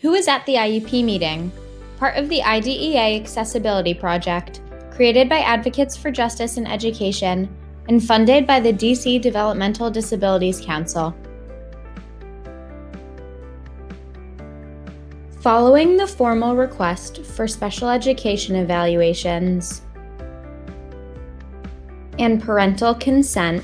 Who is at the IEP meeting? Part of the IDEA Accessibility Project, created by Advocates for Justice in Education and funded by the DC Developmental Disabilities Council. Following the formal request for special education evaluations and parental consent,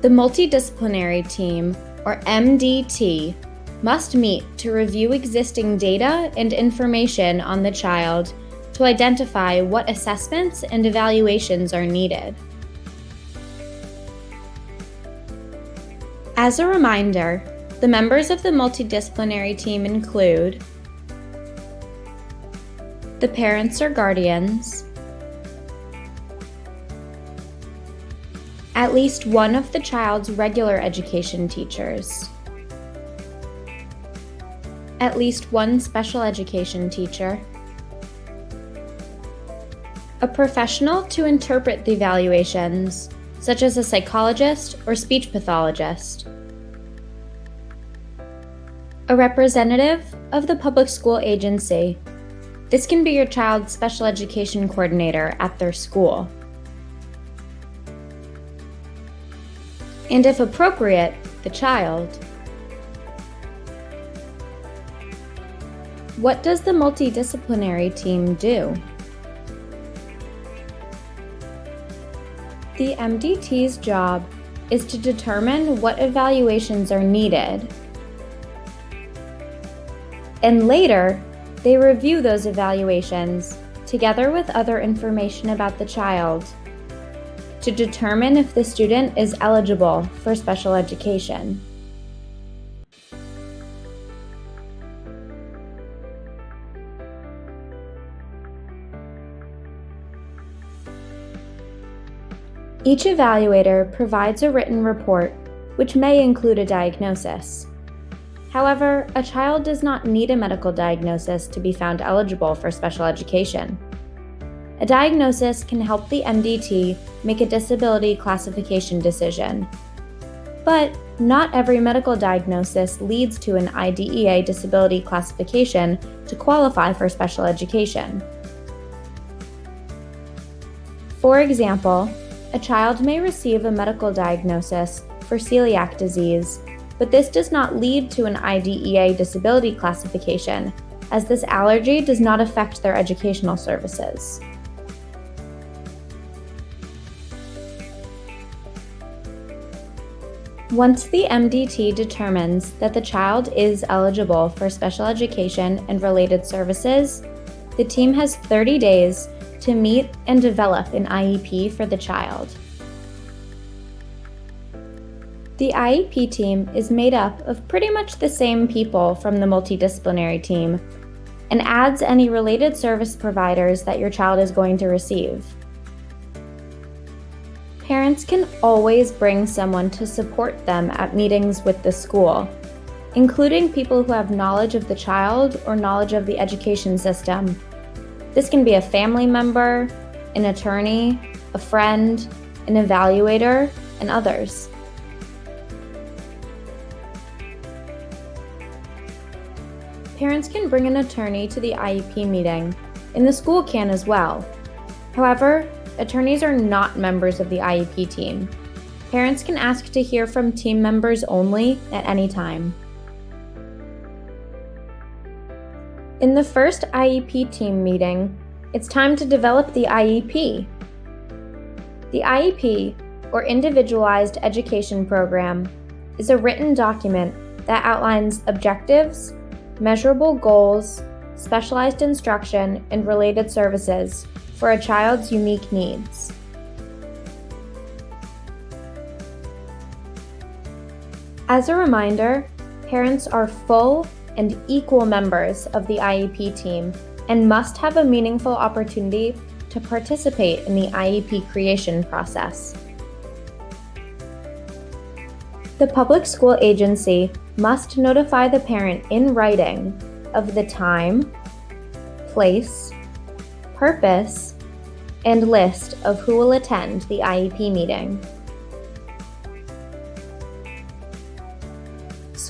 the Multidisciplinary Team, or MDT, must meet to review existing data and information on the child to identify what assessments and evaluations are needed. As a reminder, the members of the multidisciplinary team include the parents or guardians, at least one of the child's regular education teachers, at least one special education teacher, a professional to interpret the evaluations, such as a psychologist or speech pathologist, a representative of the public school agency. This can be your child's special education coordinator at their school. And if appropriate, the child. What does the multidisciplinary team do? The MDT's job is to determine what evaluations are needed, and later, they review those evaluations together with other information about the child to determine if the student is eligible for special education. Each evaluator provides a written report, which may include a diagnosis. However, a child does not need a medical diagnosis to be found eligible for special education. A diagnosis can help the MDT make a disability classification decision. But not every medical diagnosis leads to an IDEA disability classification to qualify for special education. For example, a child may receive a medical diagnosis for celiac disease, but this does not lead to an IDEA disability classification, as this allergy does not affect their educational services. Once the MDT determines that the child is eligible for special education and related services, the team has 30 days to meet and develop an IEP for the child. The IEP team is made up of pretty much the same people from the multidisciplinary team and adds any related service providers that your child is going to receive. Parents can always bring someone to support them at meetings with the school, including people who have knowledge of the child or knowledge of the education system. This can be a family member, an attorney, a friend, an evaluator, and others. Parents can bring an attorney to the IEP meeting, and the school can as well. However, attorneys are not members of the IEP team. Parents can ask to hear from team members only at any time. In the first IEP team meeting, it's time to develop the IEP. The IEP, or Individualized Education Program, is a written document that outlines objectives, measurable goals, specialized instruction, and related services for a child's unique needs. As a reminder, parents are full and equal members of the IEP team and must have a meaningful opportunity to participate in the IEP creation process. The public school agency must notify the parent in writing of the time, place, purpose, and list of who will attend the IEP meeting.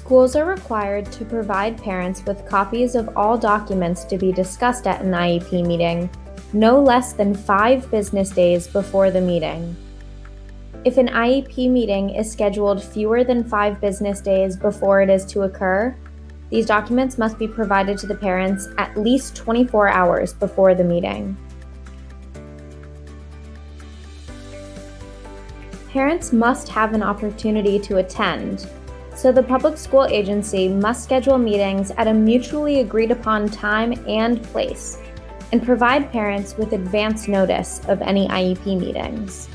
Schools are required to provide parents with copies of all documents to be discussed at an IEP meeting, no less than 5 business days before the meeting. If an IEP meeting is scheduled fewer than 5 business days before it is to occur, these documents must be provided to the parents at least 24 hours before the meeting. Parents must have an opportunity to attend, so the public school agency must schedule meetings at a mutually agreed upon time and place, and provide parents with advance notice of any IEP meetings.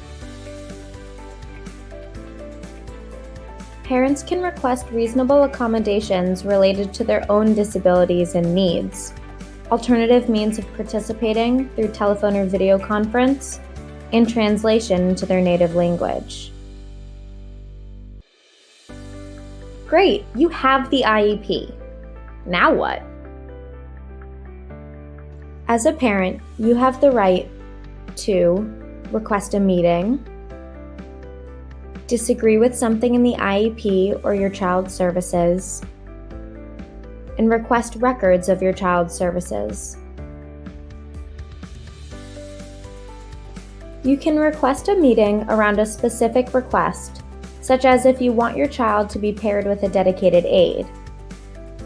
Parents can request reasonable accommodations related to their own disabilities and needs, alternative means of participating through telephone or video conference, and translation into their native language. Great, you have the IEP. Now what? As a parent, you have the right to request a meeting, disagree with something in the IEP or your child's services, and request records of your child's services. You can request a meeting around a specific request, such as if you want your child to be paired with a dedicated aide.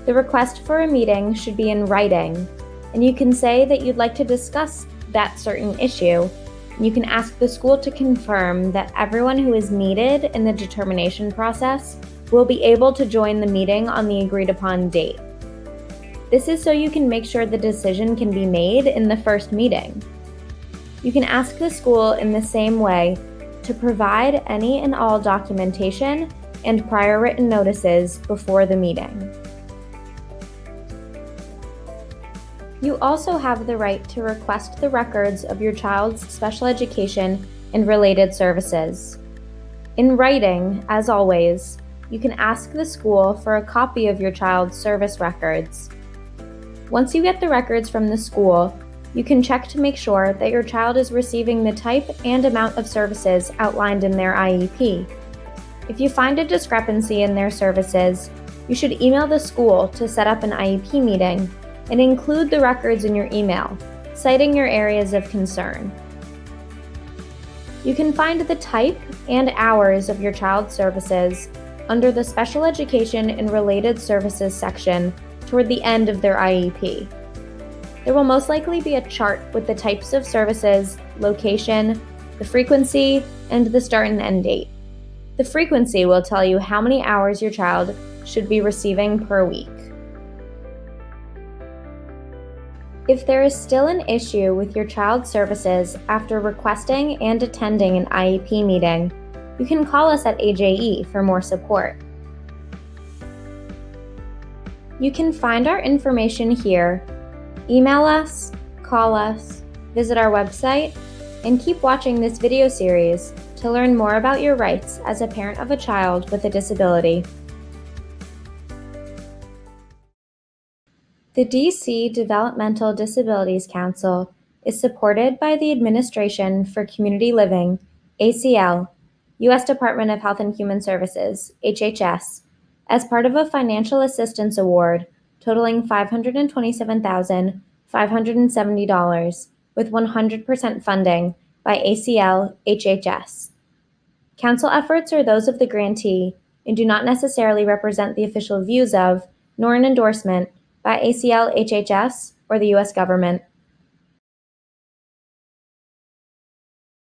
The request for a meeting should be in writing, and you can say that you'd like to discuss that certain issue. You can ask the school to confirm that everyone who is needed in the determination process will be able to join the meeting on the agreed upon date. This is so you can make sure the decision can be made in the first meeting. You can ask the school in the same way to provide any and all documentation and prior written notices before the meeting. You also have the right to request the records of your child's special education and related services. In writing, as always, you can ask the school for a copy of your child's service records. Once you get the records from the school, you can check to make sure that your child is receiving the type and amount of services outlined in their IEP. If you find a discrepancy in their services, you should email the school to set up an IEP meeting and include the records in your email, citing your areas of concern. You can find the type and hours of your child's services under the Special Education and Related Services section toward the end of their IEP. There will most likely be a chart with the types of services, location, the frequency, and the start and end date. The frequency will tell you how many hours your child should be receiving per week. If there is still an issue with your child's services after requesting and attending an IEP meeting, you can call us at AJE for more support. You can find our information here, email us, call us, visit our website, and keep watching this video series to learn more about your rights as a parent of a child with a disability. The DC Developmental Disabilities Council is supported by the Administration for Community Living, ACL, U.S. Department of Health and Human Services, HHS, as part of a financial assistance award totaling $527,570 with 100% funding by ACL HHS. Council efforts are those of the grantee and do not necessarily represent the official views of, nor an endorsement by ACL HHS or the U.S. government.